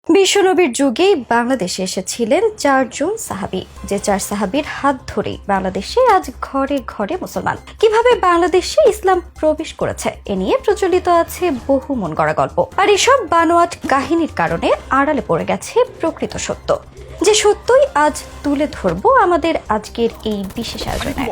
বিশ্বনবীর যুগেই বাংলাদেশে এসেছিলেন 4 জন সাহাবী, যে 4 সাহাবীর হাত ধরেই বাংলাদেশে আজ ঘরে ঘরে মুসলমান। কিভাবে বাংলাদেশে ইসলাম প্রবেশ করেছে এ নিয়ে প্রচলিত আছে বহু মন গড়া গল্প, আর এসব বানোয়াট কাহিনীর কারণে আড়ালে পড়ে গেছে প্রকৃত সত্য, যে সত্যই আজ তুলে ধরবো আমাদের আজকের এই বিশেষ আয়োজনে।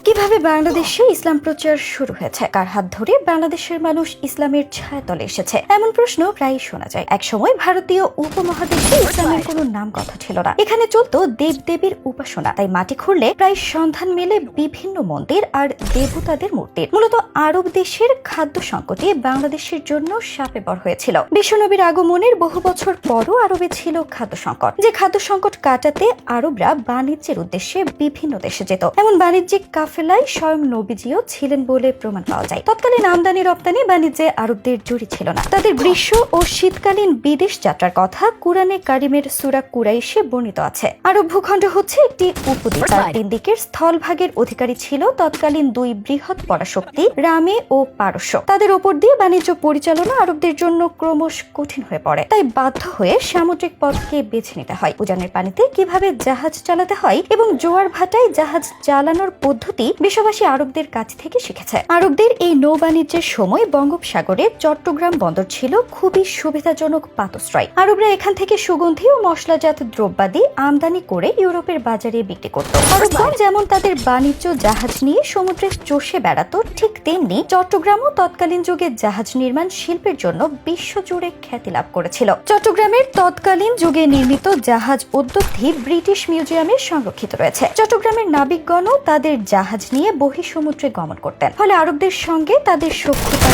কিভাবে বাংলাদেশে ইসলাম প্রচার শুরু হয়েছে, কার হাত ধরে বাংলাদেশের মানুষ ইসলামের ছায়াতলে এসেছে, এমন প্রশ্ন প্রায়ই শোনা যায়। একসময় ভারতীয় উপমহাদেশে ইসলামের কোনো নাম কথা ছিল না। এখানে চলতো দেবদেবীর উপাসনা, তাই মাটি খুঁড়লে প্রায় সন্ধান মেলে বিভিন্ন মন্দির আর দেবতাদের মূর্তির। মূলত আরব দেশের খাদ্য সংকটে বাংলাদেশের জন্য শাপে বর হয়েছিল। বিশ্বনবীর আগমনের বহু বছর পরও আরবে ছিল খাদ্য সংকট, যে খাদ্য সংকট কাটাতে আরবরা বাণিজ্যের উদ্দেশ্যে বিভিন্ন দেশে যেত। এমন বাণিজ্যিক কাফেলায় স্বয়ং নবীজিও ছিলেন বলে প্রমাণ পাওয়া যায়। তৎকালীন আমদানি রপ্তানি বাণিজ্যে আরবদের জড়ি ছিল না। তাদের গ্রীষ্ম ও শীতকালীন বিদেশ যাত্রার কথা কুরআনে কারিমের সূরা কুরাইশে বর্ণিত আছে। আরব ভূখণ্ড হচ্ছে একটি উপদ্বীপ, তার 3 দিকের স্থলভাগের অধিকারী ছিল তৎকালীন 2 বৃহৎ পরাশক্তি রামে ও পারস্য। তাদের ওপর দিয়ে বাণিজ্য পরিচালনা আরবদের জন্য ক্রমশ কঠিন হয়ে পড়ে, তাই বাধ্য হয়ে সামুদ্রিক পথকে বেছে নিতে হয়। উজানের পানিতে কিভাবে জাহাজ চালাতে হয় এবং জোয়ার ভাটায় জাহাজ চালানোর পদ্ধতি বিশ্ববাসী আরবদের কাছ থেকে শিখেছে। আরবদের এই নৌ বাণিজ্যের সময় বঙ্গোপসাগরে চট্টগ্রাম বন্দর ছিল খুবই সুবিধাজনক পাতশ্রয়। আরবরা এখান থেকে সুগন্ধি ও মশলাজাত দ্রব্যাদি আমদানি করে ইউরোপের বাজারে বিক্রি করত। আরবগণ যেমন তাদের বাণিজ্য জাহাজ নিয়ে সমুদ্রে চষে বেড়াতো, ঠিক তেমনি চট্টগ্রামও তৎকালীন যুগে জাহাজ নির্মাণ শিল্পের জন্য বিশ্বজুড়ে খ্যাতি লাভ করেছিল। চট্টগ্রামের তৎকালীন যুগে নির্মিত জাহাজ উদ্যোগটি ব্রিটিশ মিউজিয়ামে সংরক্ষিত রয়েছে। চট্টগ্রামের নাবিকগণও তাদের জাহাজ নিয়ে বহিঃসমুদ্রে গমন করতেন, ফলে আরবদের সঙ্গে তাদের সখ্যতা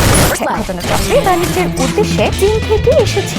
ঘটনাচক্রে বাণিজ্যের উদ্দেশ্যে চীন থেকে এসেছে।